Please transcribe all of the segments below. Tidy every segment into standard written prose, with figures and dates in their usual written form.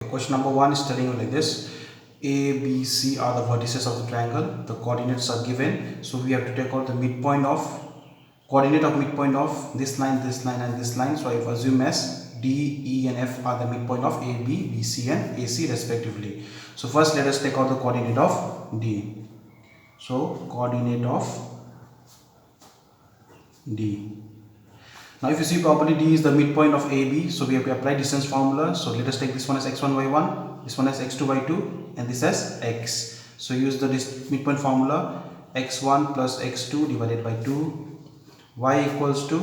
Question number 1 is telling you like this: A, B, C are the vertices of the triangle. The coordinates are given, so we have to take out the midpoint of coordinate of midpoint of this line, and this line. So I assume as D, E, and F are the midpoint of A, B, B, C, and AC respectively. So first, let us take out the coordinate of D. So coordinate of D. Now if you see properly, D is the midpoint of AB, so we have to apply distance formula. So let us take this one as x1 y1, this one as x2 y2, and this as x. So use the midpoint formula: x1 plus x2 divided by 2, y equals to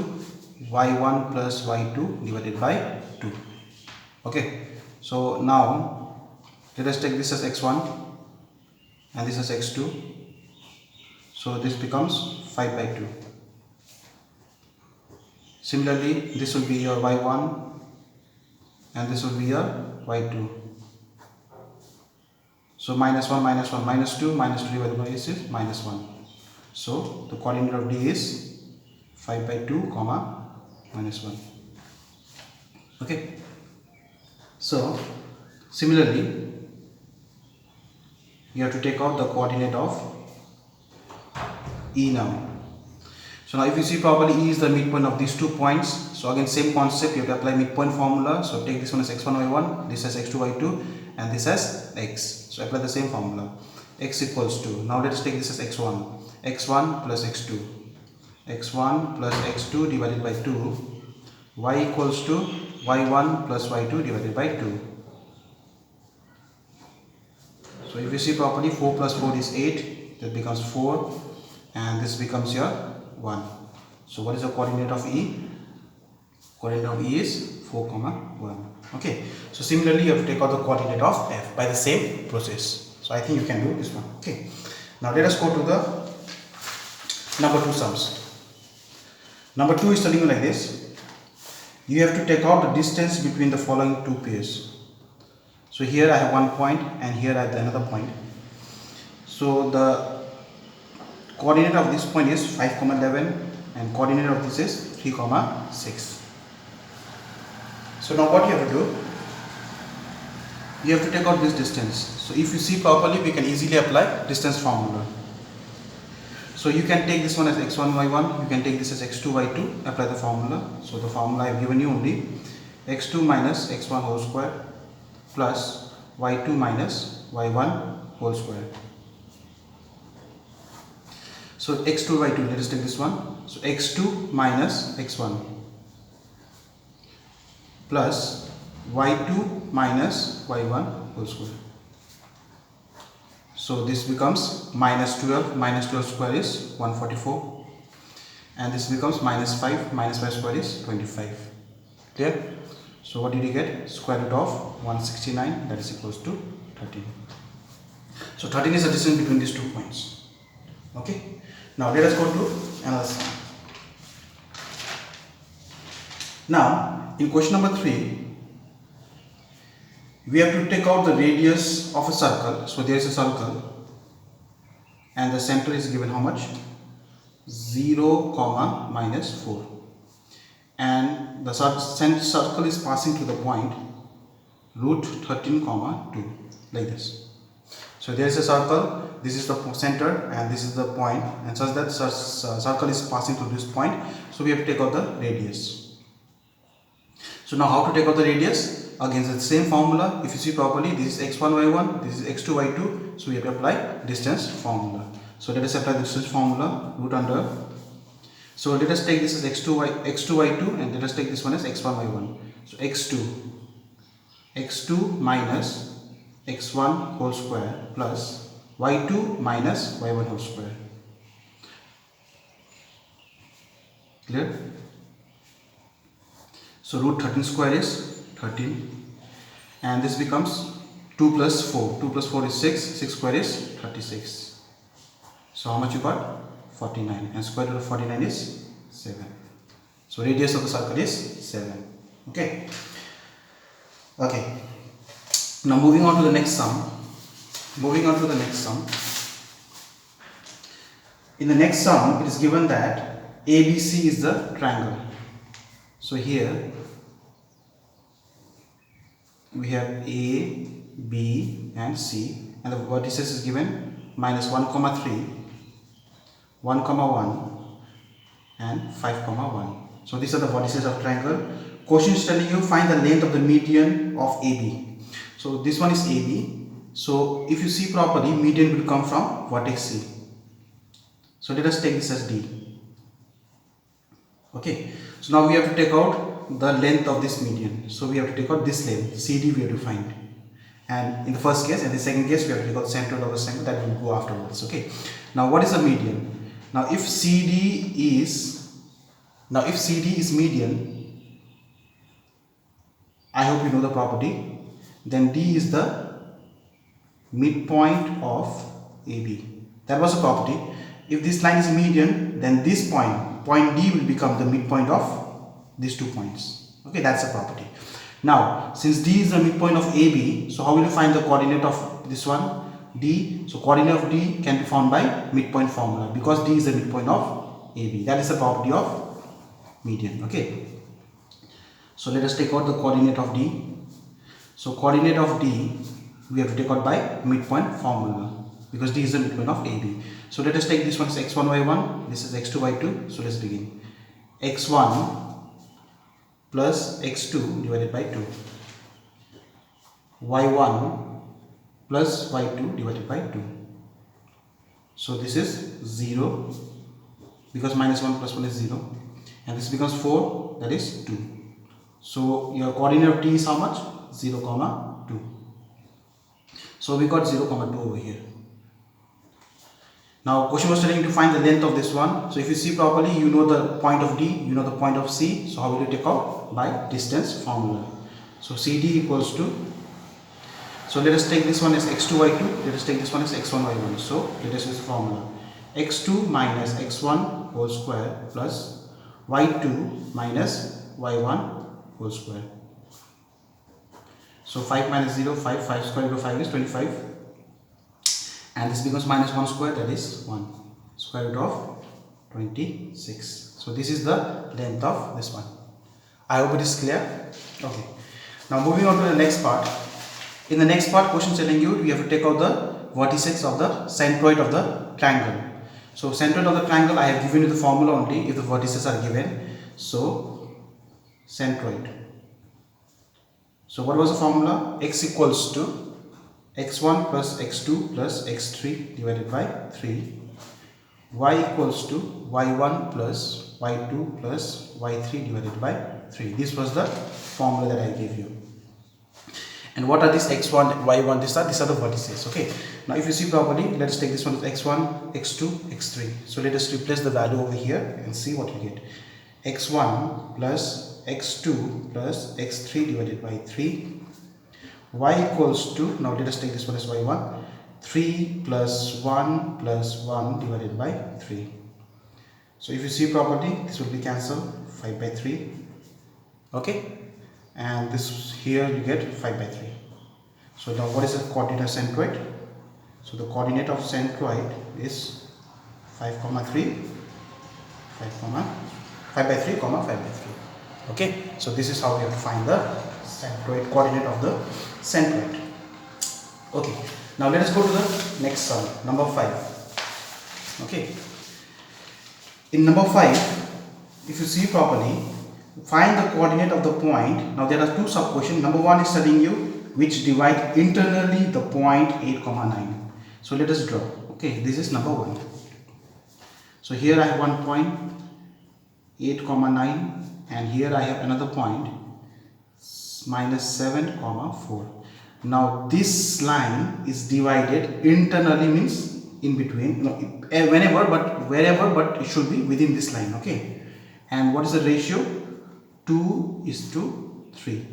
y1 plus y2 divided by 2. Okay, so now let us take this as x1 and this as x2. So this becomes 5 by 2. Similarly, this will be your y1 and this will be your y2. So minus 1, minus 1, minus 2, minus 2 divided by is minus 1. So the coordinate of D is 5 by 2 comma minus 1. Okay. So similarly, you have to take out the coordinate of E now. So now if you see properly, E is the midpoint of these 2 points. So again, same concept, you have to apply midpoint formula. So take this one as x1 y1, this as x2 y2, and this as x. So apply the same formula. X equals to, now let us take this as x1, x1 plus x2, x1 plus x2 divided by 2, y equals to y1 plus y2 divided by 2. So if you see properly, 4 plus 4 is 8, that becomes 4, and this becomes your 1. So what is the coordinate of E? Coordinate of E is 4 comma 1. Okay, so similarly you have to take out the coordinate of F by the same process. So I think you can do this one. Okay, now let us go to the number 2 sums. Number 2 is telling you like this: you have to take out the distance between the following 2 pairs. So here I have one point and here I have another point. So the coordinate of this point is 5 comma 11 and coordinate of this is 3 comma 6. So now what you have to do, you have to take out this distance. So if you see properly, we can easily apply distance formula. So you can take this one as x1 y1, you can take this as x2 y2, apply the formula. So the formula I have given you only: x2 minus x1 whole square plus y2 minus y1 whole square. So x2 y2, let us take this one. So x2 minus x1 plus y2 minus y1 whole square. So this becomes minus 12, minus 12 square is 144, and this becomes minus 5 square is 25. Clear? So what did you get? Square root of 169, that is equals to 13. So 13 is the distance between these 2 points. Okay. Now let us go to another sum. Now in question number 3, we have to take out the radius of a circle. So there is a circle and the center is given how much? 0 comma minus 4, and the circle is passing to the point root 13 comma 2, like this. So there is a circle, this is the center and this is the point, and such that circle is passing through this point. So we have to take out the radius. So now how to take out the radius? Again the same formula. If you see properly, this is x1 y1, this is x2 y2, so we have to apply distance formula. So let us apply the distance formula: root under. So let us take this as x2 y2 and let us take this one as x1 y1. So x2 minus x1 whole square plus y2 minus y1 whole square. Clear? So root 13 square is 13, and this becomes 2 plus 4. 2 plus 4 is 6, 6 square is 36. So how much you got? 49, and square root of 49 is 7. So radius of the circle is 7. Okay. Okay. Now moving on to the next sum. In the next sum, it is given that ABC is the triangle. So here we have A, B and C, and the vertices is given minus 1 comma 3, 1 comma 1 and 5 comma 1. So these are the vertices of triangle. Question is telling you find the length of the median of AB. So this one is AB. So if you see properly, median will come from vertex C. So let us take this as D. Okay. So now we have to take out the length of this median. So we have to take out this length, CD we have to find. And in the first case and the second case we have to take out the centroid of the triangle, that will go afterwards. Okay. Now what is the median? Now if CD is median, I hope you know the property, then D is the midpoint of AB. That was the property. If this line is median, then this point D will become the midpoint of these 2 points. Okay, that's the property. Now, since D is the midpoint of AB, so how will you find the coordinate of this one? D. So coordinate of D can be found by midpoint formula, because D is the midpoint of AB. That is the property of median. Okay. So let us take out the coordinate of D. So coordinate of D we have to take out by midpoint formula, because D is the midpoint of AB. So let us take this one as x1 y1, this is x2 y2. So let's begin. x1 plus x2 divided by 2, y1 plus y2 divided by 2. So this is 0, because minus 1 plus 1 is 0, and this becomes 4, that is 2. So your coordinate of D is how much? 0 comma 2. So we got 0 comma 2 over here. Now question was telling you to find the length of this one. So if you see properly, you know the point of D, you know the point of C. So how will you take out? By distance formula. So CD equals to, so let us take this one as x2 y2, let us take this one as x1 y1. So let us use the formula. x2 minus x1 whole square plus y2 minus y1 whole square. So 5 minus 0, 5, 5 square root of 5 is 25. And this becomes minus 1 square, that is 1. Square root of 26. So this is the length of this one. I hope it is clear. Okay. Now moving on to the next part. In the next part, question is telling you have to take out the vertices of the centroid of the triangle. So centroid of the triangle, I have given you the formula only if the vertices are given. So centroid. So what was the formula? X equals to x1 plus x2 plus x3 divided by 3. Y equals to y1 plus y2 plus y3 divided by 3. This was the formula that I gave you. And what are these x1, y1? These are the vertices. Okay. Now if you see properly, let us take this one as x1, x2, x3. So let us replace the value over here and see what we get. x1 plus x2 plus x3 divided by 3. Y equals to, now let us take this one as y1, 3 plus 1 plus 1 divided by 3. So if you see properly, this will be cancelled, 5 by 3. Okay. And this here you get 5 by 3. So now what is the coordinate of centroid? So the coordinate of centroid is 5 comma 3, 5 by 3 comma 5 by 3. Okay. So this is how we have to find the centroid, coordinate of the centroid. Okay. Now let us go to the next sum, number 5. Okay. In number 5, if you see properly, find the coordinate of the point. Now there are two sub questions. Number 1 is telling you which divide internally the point 8 comma 9. So let us draw. Okay, this is number 1. So here I have one point 8 comma 9, and here I have another point minus 7 comma 4. Now this line is divided internally, means in between, whenever but wherever, but it should be within this line. Okay. And what is the ratio? 2:3.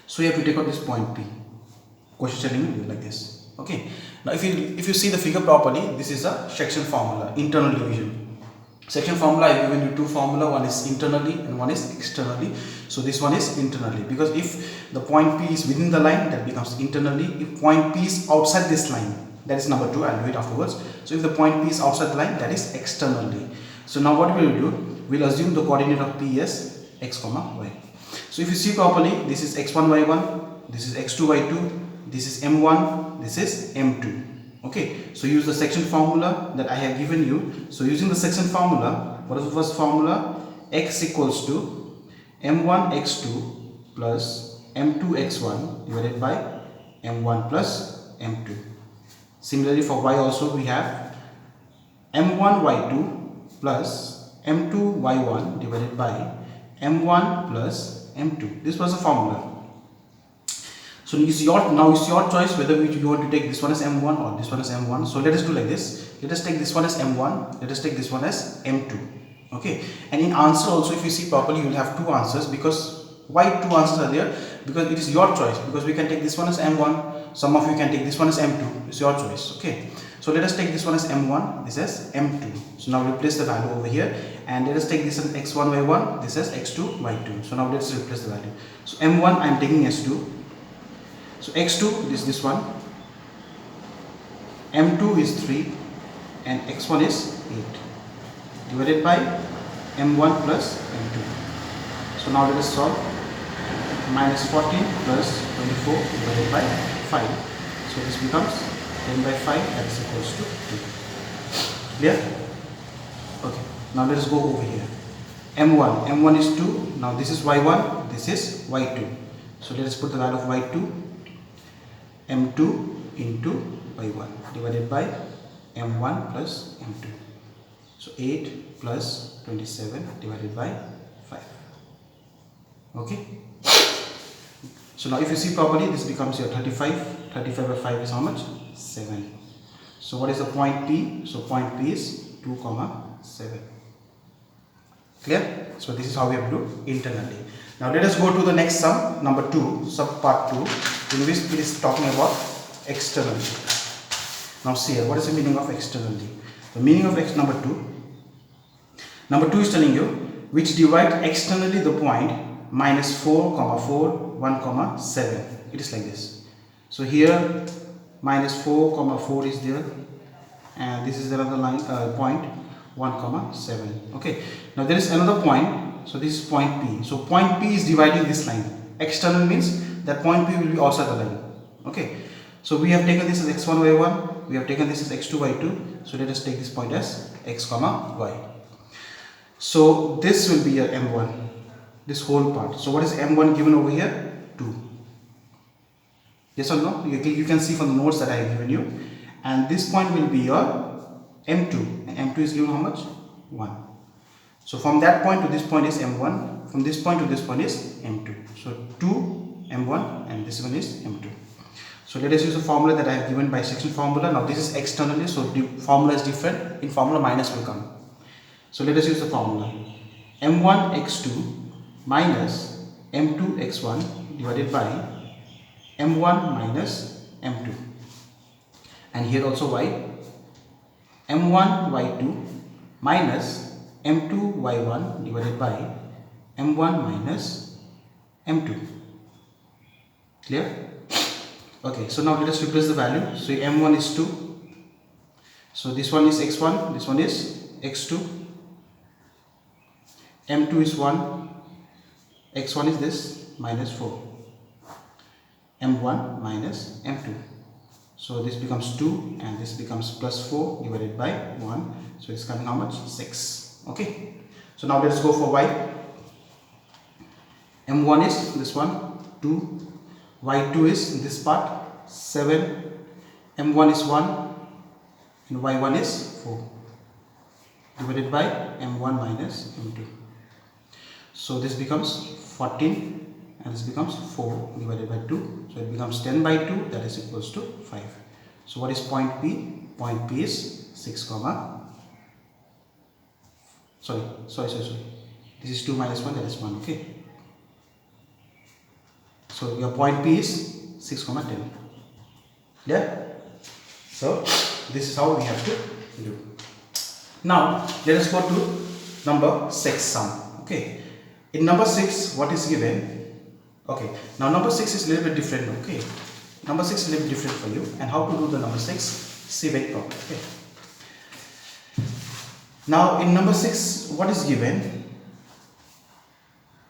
So you have to take out this point P. Question telling you like this. Okay. Now if you see the figure properly, this is a section formula, internal division. Section formula, I have given you two formula, one is internally and one is externally. So this one is internally, because if the point P is within the line, that becomes internally. If point P is outside this line, that is number 2, I'll do it afterwards. So if the point P is outside the line, that is externally. So now what we will do, we'll assume the coordinate of P is x comma y. So if you see properly, this is x1 y1, this is x2 y2, this is m1, this is m2. Okay, so use the section formula that I have given you. So using the section formula, what is the first formula? X equals to m1 x2 plus m2 x1 divided by m1 plus m2. Similarly for y also we have m1 y2 plus m2 y1 divided by m1 plus m2. This was the formula. So now it's your choice whether you want to take this one as m1 or this one as m1. So let us do like this. Let us take this one as m1. Let us take this one as m2. Okay. And in answer also, if you see properly, you will have two answers. Because why two answers are there? Because it is your choice. Because we can take this one as m1. Some of you can take this one as m2. It's your choice. Okay. So let us take this one as m1. This as m2. So now replace the value over here. And let us take this as x1 y1. This as x2 y2. So now let's replace the value. So m1 I am taking as 2. So x2 is this one, m2 is 3 and x1 is 8 divided by m1 plus m2. So now let us solve. Minus 14 plus 24 divided by 5. So this becomes 10 by 5, that is equals to 2. Clear? Okay. Now let us go over here. M1 is 2. Now this is y1, this is y2. So let us put the value of y2. m2 into y1 divided by m1 plus m2. So 8 plus 27 divided by 5. Okay. So now if you see properly, this becomes your 35. 35 by 5 is how much? 7. So what is the point P? So point P is 2, 7. Clear? So this is how we have to do internally. Now let us go to the next sum, number 2, sub part 2, in which it is talking about externally. Now see here, what is the meaning of externally? The meaning of number 2. Number 2 is telling you, which divide externally the point minus 4, 4, 1, 7. It is like this. So here minus 4, 4 is there, and this is another line point 1, 7. Okay. Now there is another point. So this is point P. So point P is dividing this line. External means that point P will be outside the line. Okay. So we have taken this as x1 y1. We have taken this as x2 y2. So let us take this point as x, y. So this will be your m1. This whole part. So what is m1 given over here? 2. Yes or no? You can see from the notes that I have given you. And this point will be your m2. And m2 is given how much? 1. So from that point to this point is m1. From this point to this point is m2. So 2 m1 and this one is m2. So let us use the formula that I have given by section formula. Now this is externally, so the formula is different. In formula minus will come. So let us use the formula. m1 x2 minus m2 x1 divided by m1 minus m2. And here also y. m1 y2 minus m2 y1 divided by m1 minus m2. Clear? Okay, so now let us replace the value. So m1 is 2. So this one is x1, this one is x2. m2 is 1. x1 is this, minus 4. m1 minus m2. So this becomes 2 and this becomes plus 4 divided by 1. So it's coming how much? 6. Okay. So now let's go for y. m1 is this one, 2. y2 is this part, 7. m1 is 1 and y1 is 4 divided by m1 minus m2. So this becomes 14 and this becomes 4 divided by 2. So it becomes 10 by 2, that is equals to 5. So what is point P? Point P is 6, sorry. This is 2 minus 1, that is 1, okay. So your point P is 6, 10. Yeah? So this is how we have to do. Now let us go to number 6 sum. Okay. In number 6, what is given? Okay. Now number 6 is a little bit different. Okay. Number 6 is a little bit different for you. And how to do the number 6? See very properly. Okay. Now in number 6, what is given?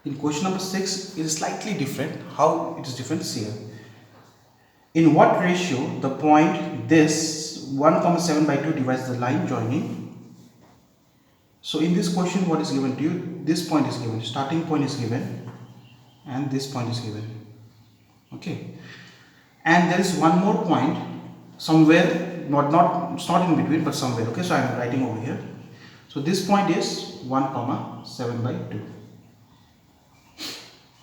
In question number 6, it is slightly different. How it is different is here. In what ratio the point this 1,7/2 divides the line joining? So in this question, what is given to you? This point is given, starting point is given, and this point is given. Okay, and there is one more point somewhere, it's not in between, but somewhere. Okay, so I am writing over here. So this point is 1,7/2.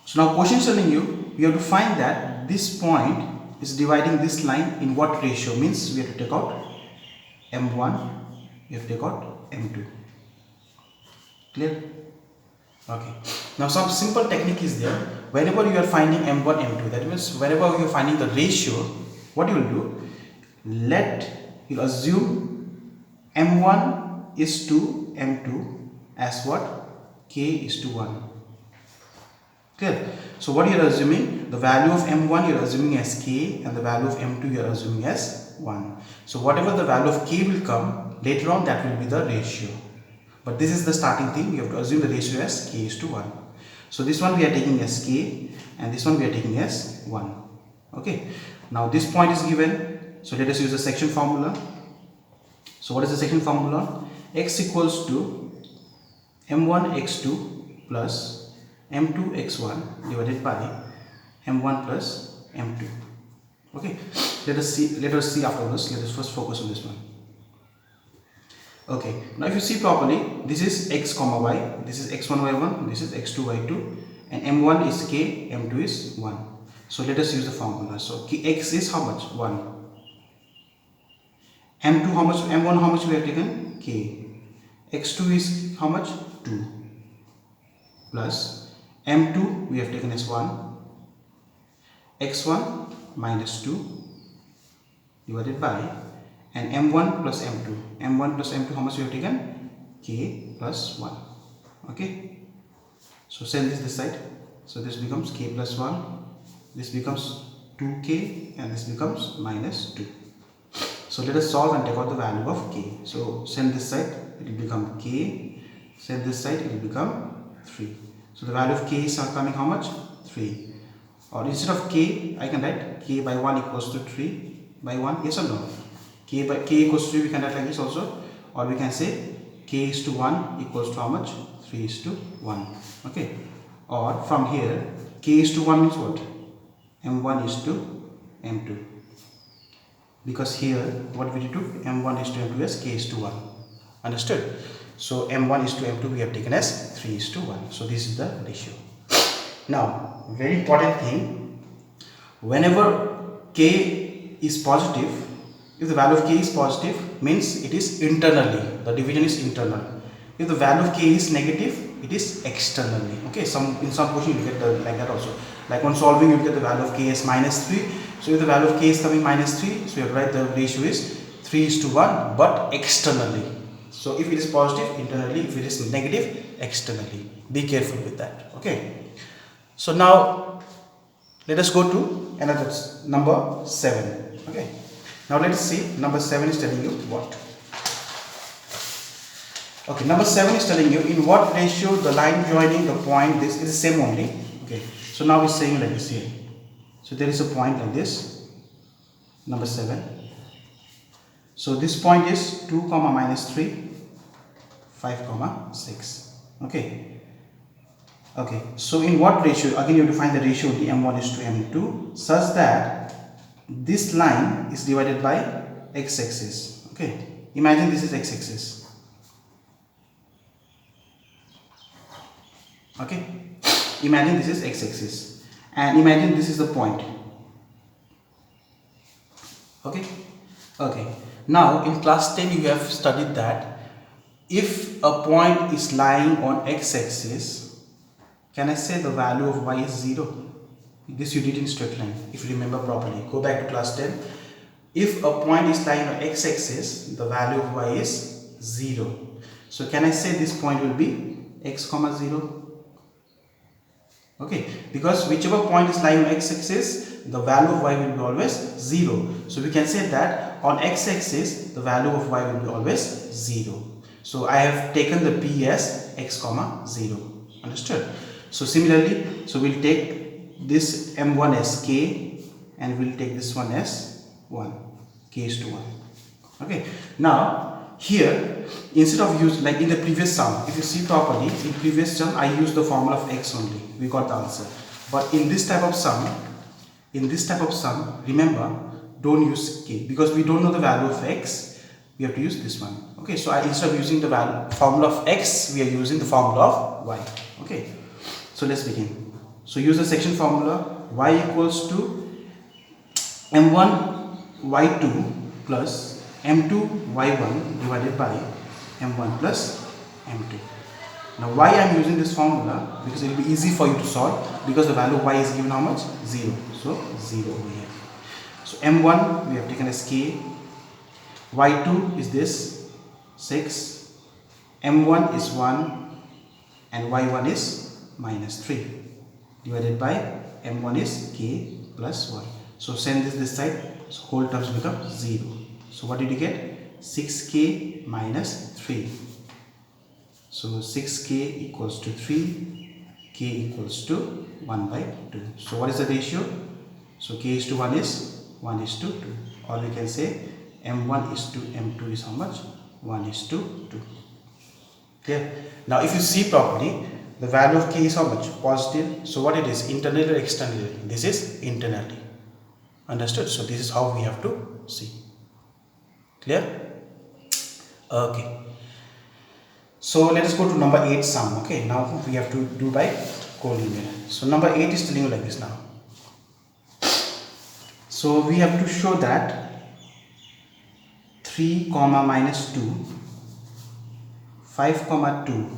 So now question is telling you, you have to find that this point is dividing this line in what ratio. Means we have to take out M1, we have to take out M2. Clear? Okay. Now some simple technique is there. Whenever you are finding M1, M2, that means whenever you are finding the ratio, what you will do? You assume M1 is to M2 as what? K is to 1. Clear? So what you are assuming? The value of M1 you are assuming as K, and the value of M2 you are assuming as 1. So whatever the value of K will come, later on that will be the ratio. But this is the starting thing. You have to assume the ratio as K is to 1. So this one we are taking as K, and this one we are taking as 1. Okay. Now this point is given. So let us use the section formula. So what is the section formula? X equals to M1 x2 plus M2 x1 divided by M1 plus M2. Okay. Let us see after this. Let us first focus on this one. Okay, now if you see properly, this is x comma y, this is x1 y1, this is x2 y2, and m1 is k, m2 is 1. So let us use the formula. So x is how much? 1. m2 how much? m1 how much we have taken? K. x2 is how much? 2. Plus m2 we have taken as 1. x1 minus 2 divided by, and m1 plus m2. m1 plus m2 how much we have taken? K plus 1. Okay. So send this side. So this becomes k plus 1. This becomes 2k, and this becomes minus 2. So let us solve and take out the value of k. So send this side, it will become k. Send this side, it will become 3. So the value of k is coming how much? 3. Or instead of k, I can write k by 1 equals to 3 by 1. Yes or no? K equals to 3 we can write like this also, or we can say k is to 1 equals to how much? 3 is to 1. Okay. Or from here, k is to 1 means what? m1 is to m2. Because here what we took, m1 is to m2 as k is to 1. Understood? So m1 is to m2 we have taken as 3 is to 1. So this is the ratio. Now very important thing, whenever k is positive, if the value of k is positive, means it is internally, the division is internal. If the value of k is negative, it is externally. Okay, in some question you get like that also. Like on solving you get the value of k as minus 3. So if the value of k is coming minus 3, so you have to write the ratio is 3 is to 1, but externally. So if it is positive, internally; if it is negative, externally. Be careful with that. Okay. So now let us go to another number 7. Okay. Now let us see, number 7 is telling you what? Okay, number 7 is telling you in what ratio the line joining the point, this is the same only. Okay, so now it's saying like this here. So there is a point like this, number 7. So this point is 2 comma minus 3, 5 comma 6. Okay. Okay, so in what ratio? Again you have to find the ratio of the m1 is to m2 such that this line is divided by x-axis. Okay, imagine this is x-axis. Okay, imagine this is x-axis, and imagine this is the point. Okay. Okay, now in class 10 you have studied that if a point is lying on x-axis, can I say the value of y is 0? This you did in straight line, if you remember properly. Go back to class 10. If a point is lying on x-axis, the value of y is 0. So can I say this point will be x comma 0? Okay, because whichever point is lying on x-axis, the value of y will be always 0. So we can say that on x-axis, the value of y will be always 0. So I have taken the p as x comma 0. Understood? So similarly, so we'll take this m1 as k and we'll take this one as 1, k is to 1. Okay, now here instead of use like in the previous sum, if you see properly, in previous sum I used the formula of x only, we got the answer. But in this type of sum, remember, don't use k because we don't know the value of x. We have to use this one. Okay, so instead of using the formula of x, we are using the formula of y. Okay, so let's begin. So use the section formula. Y equals to m1 y2 plus m2 y1 divided by m1 plus m2. Now why I am using this formula? Because it will be easy for you to solve, because the value of y is given how much? 0. So 0 over here. So m1 we have taken as k, y2 is this 6, m1 is 1 and y1 is minus 3 divided by m1 is k plus 1. So send this side, so whole terms become 0. So what did you get? 6k minus 3. So 6k equals to 3, k equals to 1 by 2. So what is the ratio? So k is to 1 is 1 is to 2. Or we can say m1 is to m2 is how much? 1 is to 2. Clear? Now if you see properly, the value of k is how much? Positive. So what it is? Internally or externally? This is internally. Understood? So this is how we have to see. Clear? Okay. So let us go to number 8 sum. Okay, now we have to do by collinear. So number 8 is telling you like this now. So we have to show that 3 comma minus 2, 5 comma 2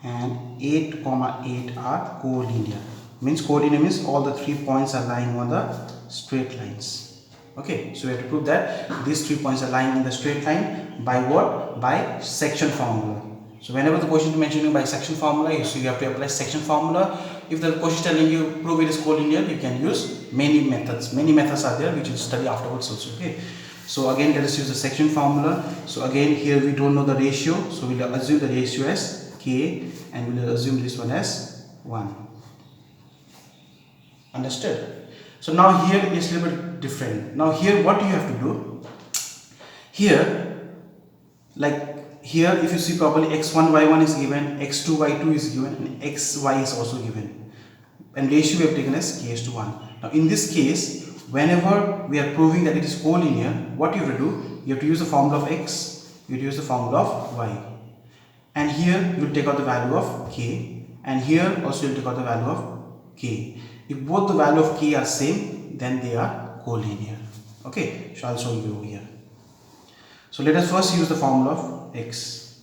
and 8 comma 8 are collinear. Means collinear means all the 3 points are lying on the straight lines. Okay, so we have to prove that these 3 points are lying in the straight line by what? By section formula. So whenever the question is mentioning by section formula, so you have to apply section formula. If the question is telling you prove it is collinear, you can use many methods. Many methods are there which you will study afterwards also. Okay. So again, let us use the section formula. So again, here we don't know the ratio, so we will assume the ratio as k and we will assume this one as 1. Understood? So now here it is a little bit different. Now here what you have to do? Here, like here if you see properly, x1 y1 is given, x2 y2 is given and xy is also given, and ratio we have taken as k is to 1. Now in this case, whenever we are proving that it is collinear, what you have to do? You have to use the formula of x, you have to use the formula of y, and here you will take out the value of k, and here also you will take out the value of k. If both the value of k are same, then they are collinear. Okay, so I'll show you over here. So let us first use the formula of x.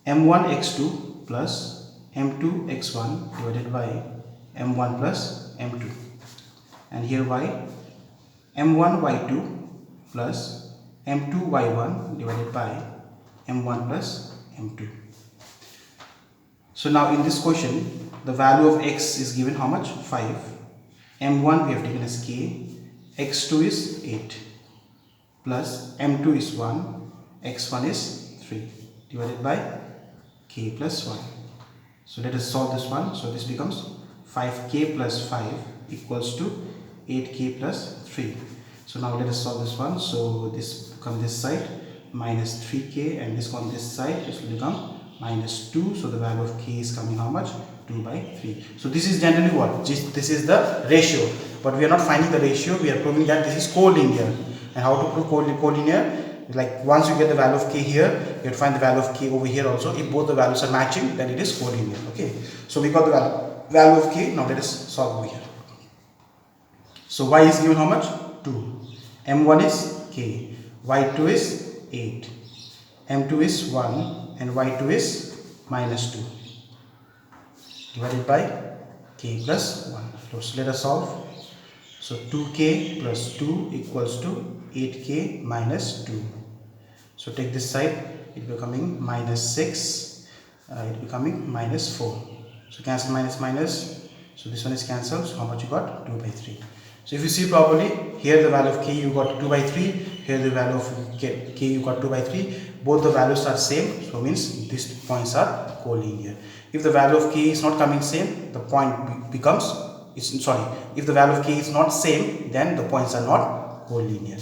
m1 x2 plus m2 x1 divided by m1 plus m2, and here y, m1 y2 plus m2 y1 divided by m1 plus m2. So now in this question, the value of x is given how much? 5. m1 we have taken as k, x2 is 8 plus m2 is 1, x1 is 3 divided by k plus 1. So let us solve this one. So this becomes 5k plus 5 equals to 8k plus 3. So now let us solve this one. So this come this side minus 3k, and this come this side, this will become minus 2. So the value of k is coming how much? 2 by 3. So this is generally what? This is the ratio, but we are not finding the ratio, we are proving that this is collinear. And how to prove collinear? Like once you get the value of k here, you have to find the value of k over here also. If both the values are matching, then it is collinear. Okay, so we got the value of k. Now let us solve over here. So y is given how much? 2. m1 is k, y2 is 8, m2 is 1 and y2 is minus 2 divided by k plus 1. So let us solve. So 2k plus 2 equals to 8k minus 2. So take this side, it becoming minus 6, it becoming minus 4. So cancel minus minus, so this one is cancelled. So how much you got? 2 by 3. So if you see properly, here the value of k you got 2 by 3, here the value of k you got 2 by 3, both the values are same, so means these points are collinear. If the value of k is not coming same, the point becomes, if the value of k is not same, then the points are not collinear.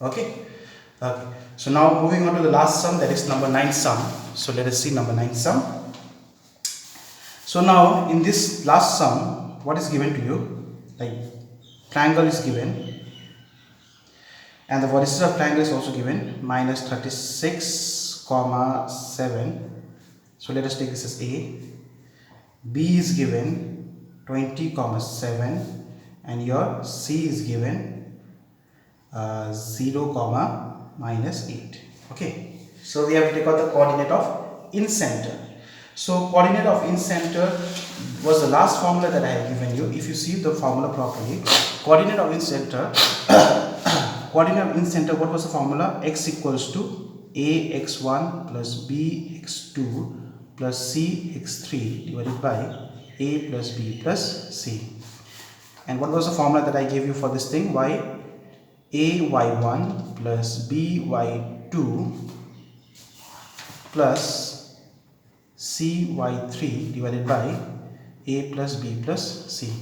Okay. So now moving on to the last sum, that is number 9 sum. So let us see number 9 sum. So now in this last sum, what is given to you? Like triangle is given, and the vertices of triangle is also given, minus 36 comma 7. So let us take this as A. B is given 20 comma 7, and your C is given 0 comma minus 8. Okay, so we have to take out the coordinate of in center. So coordinate of in center was the last formula that I have given you. If you see the formula properly, coordinate of in center what was the formula? X equals to ax1 plus bx2 plus cx3 divided by a plus b plus c. And what was the formula that I gave you for this thing? ay1 plus by2 plus cy3 divided by a plus b plus c.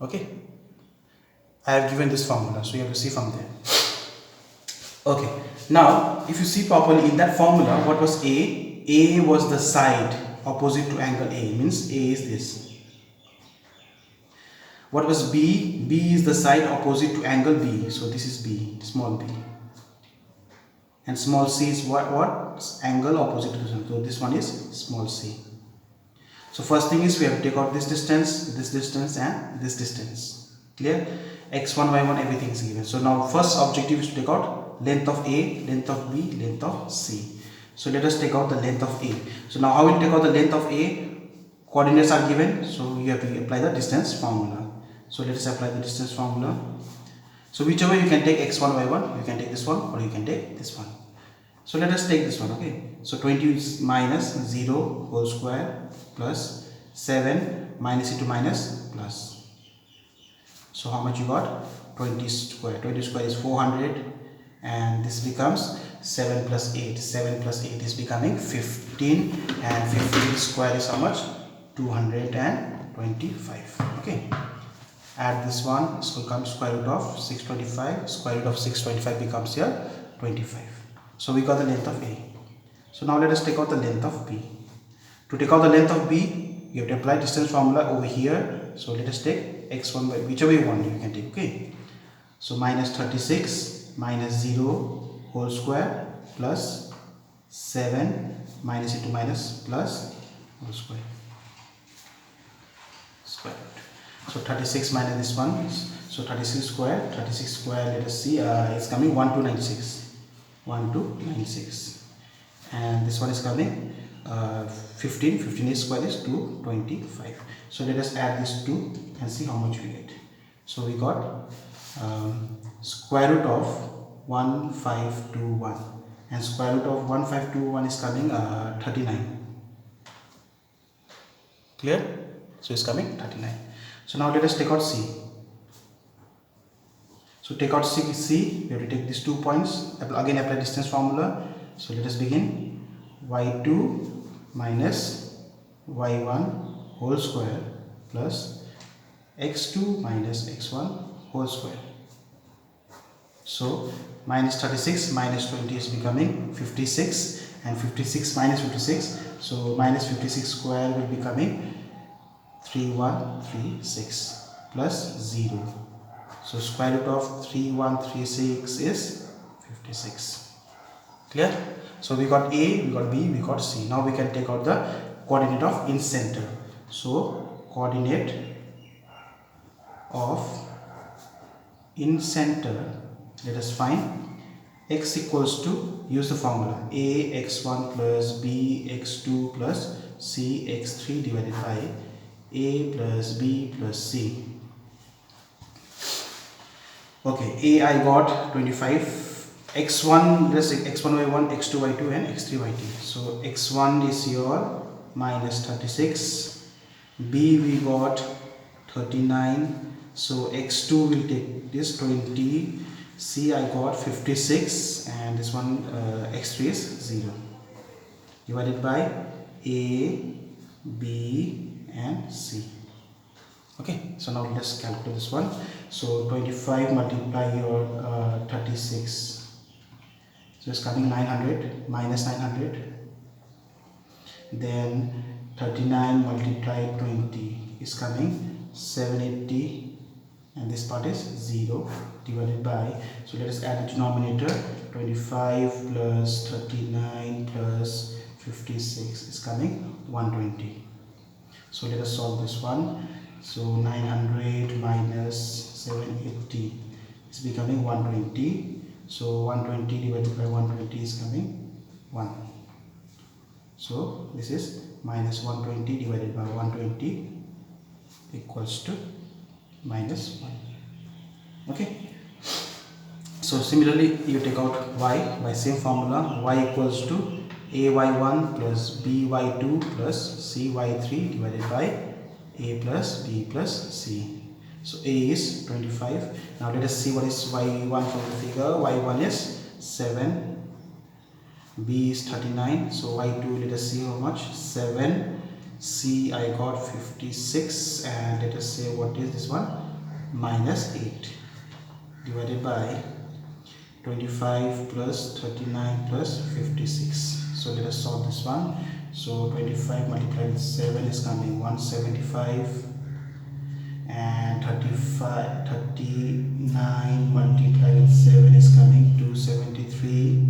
Okay, I have given this formula, so you have to see from there. Okay, now if you see properly in that formula, what was A? A was the side opposite to angle A, means A is this. What was B? B is the side opposite to angle B, so this is B, small b. And small c is what? Angle opposite to this one, so this one is small c. So first thing is we have to take out this distance and this distance. Clear? X1, Y1, everything is given. So now first objective is to take out length of A, length of B, length of C. So let us take out the length of A. So now how will we take out the length of A? Coordinates are given, so you have to apply the distance formula. So let us apply the distance formula. So whichever you can take x1, y1, you can take this one or you can take this one. So let us take this one, okay. So 20 is minus 0 whole square plus 7 minus into minus plus. So how much you got? 20 square. 20 square is 400, and this becomes 7 plus 8. 7 plus 8 is becoming 15, and 15 square is how much? 225. Okay. Add this one, this will come square root of 625. Square root of 625 becomes here 25. So we got the length of A. So now let us take out the length of B. To take out the length of B, you have to apply distance formula over here. So let us take x1 by whichever you want, you can take. Okay. So minus 36 minus 0 whole square plus 7 minus into minus plus whole square. So 36 minus this one, so 36 square, let us see, it's coming 1296. 1296, and this one is coming 15 is square is 225. So let us add these two and see how much we get. So we got square root of 1521, and square root of 1521 is coming 39. Clear? So it's coming 39. So now let us take out C. So take out C, we have to take these 2 points, again apply distance formula. So let us begin. y2 minus y1 whole square plus x2 minus x1 whole square. So minus 36 minus 20 is becoming 56, and 56 minus 56, so minus 56 square will be coming 3136 plus 0. So square root of 3136 is 56. Clear? So we got A, we got B, we got C. Now we can take out the coordinate of in center. So coordinate of in center, let us find x equals to, use the formula a x1 plus b x2 plus c x3 divided by a plus b plus c. Okay, A I got 25, x1, let's say x1 y1, x2 y2 and x3 y2. So x1 is your minus 36, b we got 39, So x2 will take this 20. C I got 56, and this one x3 is 0, divided by A, B and C. Okay, so now let's calculate this one. So 25 multiply your 36, so it's coming 900 minus 900. Then 39 multiply 20 is coming 780, and this part is 0, divided by, so let us add the denominator. 25 plus 39 plus 56 is coming 120. So let us solve this one. So 900 minus 780 is becoming 120. So 120 divided by 120 is coming 1. So this is minus 120 divided by 120 equals to minus 1. Okay. So similarly, you take out y by same formula. Y equals to ay1 plus by2 plus cy3 divided by a plus b plus c. So a is 25. Now let us see what is y1 from the figure. y1 is 7, b is 39, so y2, let us see how much, 7, c I got 56, and let us say what is this one, minus 8, divided by 25 plus 39 plus 56. So let us solve this one. So 25 multiplied with 7 is coming 175, and 39 multiplied with 7 is coming 273,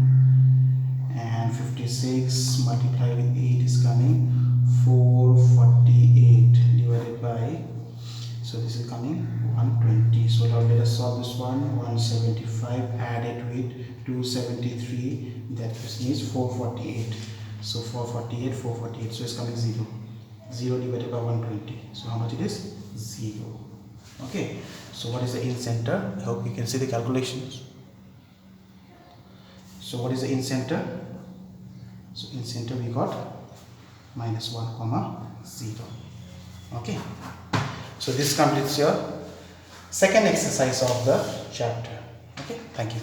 and 56 multiplied with 8 is coming 448, divided by, so this is coming 120. So now let us solve this one. 175 added with 273, that means 448. So 448, so it's coming 0. 0 divided by 120. So how much it is? 0. Okay. So what is the in center? I hope you can see the calculations. So what is the in center? So in center we got minus 1 comma 0. Okay. So this completes your second exercise of the chapter. Okay. Thank you.